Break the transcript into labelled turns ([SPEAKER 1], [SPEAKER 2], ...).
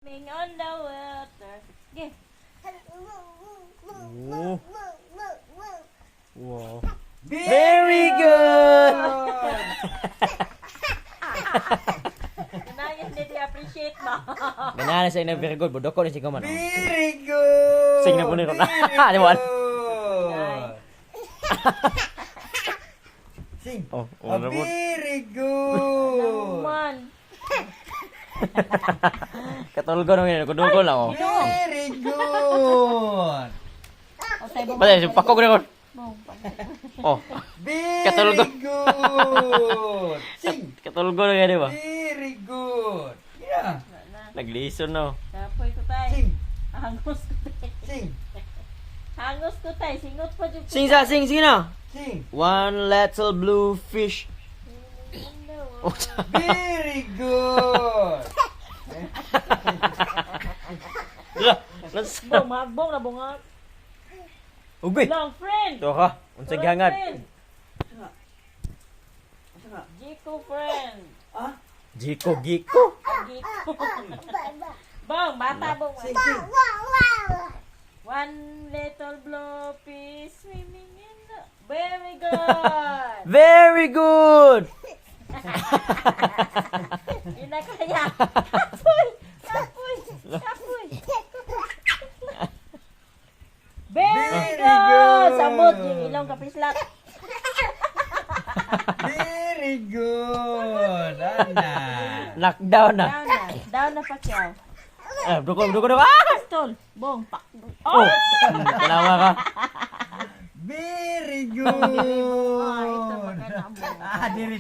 [SPEAKER 1] On the water. Okay.
[SPEAKER 2] Oh. Wow.
[SPEAKER 3] Very good!
[SPEAKER 1] Ganyan hindi appreciate mo.
[SPEAKER 2] Ganyan sa inyo very good. Budoko ni si Kuman.
[SPEAKER 3] Very good!
[SPEAKER 2] Sing na po nito.
[SPEAKER 3] Very
[SPEAKER 2] Di ba?
[SPEAKER 3] good! Sing!
[SPEAKER 2] Oh,
[SPEAKER 3] Oh,
[SPEAKER 2] ano po?
[SPEAKER 3] very good!
[SPEAKER 1] Naman.
[SPEAKER 2] Katulgo nung yun. Kudungko lang oh.
[SPEAKER 3] Very good!
[SPEAKER 1] O tayo bong.
[SPEAKER 2] Basta, pakok na ko.
[SPEAKER 1] Bong.
[SPEAKER 2] Oh.
[SPEAKER 3] Very
[SPEAKER 2] Katulgo.
[SPEAKER 3] good! Sing!
[SPEAKER 2] Katulgo na yan, di ba?
[SPEAKER 3] Very good! Yeah!
[SPEAKER 2] Naglison na.
[SPEAKER 1] Kapoy ko tayo.
[SPEAKER 3] Sing!
[SPEAKER 1] Hangos ko tayo.
[SPEAKER 3] Sing!
[SPEAKER 1] Hangos ko tayo. Singot pa dyan.
[SPEAKER 2] Sing sa, sing, sing na.
[SPEAKER 3] Sing!
[SPEAKER 2] One little blue fish. Oh,
[SPEAKER 3] Very good!
[SPEAKER 1] Bong, magbong na bongag.
[SPEAKER 2] Ugoy.
[SPEAKER 1] Long friend.
[SPEAKER 2] Ito ka. Unsay gihangad.
[SPEAKER 1] Giko friend.
[SPEAKER 2] Giko, giko.
[SPEAKER 1] Giko. Bong, bata bong.
[SPEAKER 3] Sing! Sing!
[SPEAKER 1] One little bloppy swimming in the... Very good.
[SPEAKER 2] Very good.
[SPEAKER 1] Hindi na kaya. Kapoy. Kapoy. Kapoy. Very
[SPEAKER 3] Very
[SPEAKER 1] good.
[SPEAKER 3] good.
[SPEAKER 1] Samot yung ilong kapislat.
[SPEAKER 3] Very good! Ana!
[SPEAKER 2] Knockdown na.
[SPEAKER 1] Down na. Down na Pacquiao.
[SPEAKER 2] Duko na. Ah!
[SPEAKER 1] Pistol. Bong. Pak.
[SPEAKER 2] Oh. Kalawa ka.
[SPEAKER 3] Very
[SPEAKER 1] Ah, ito
[SPEAKER 3] good!
[SPEAKER 1] baka na bong.
[SPEAKER 3] Diri.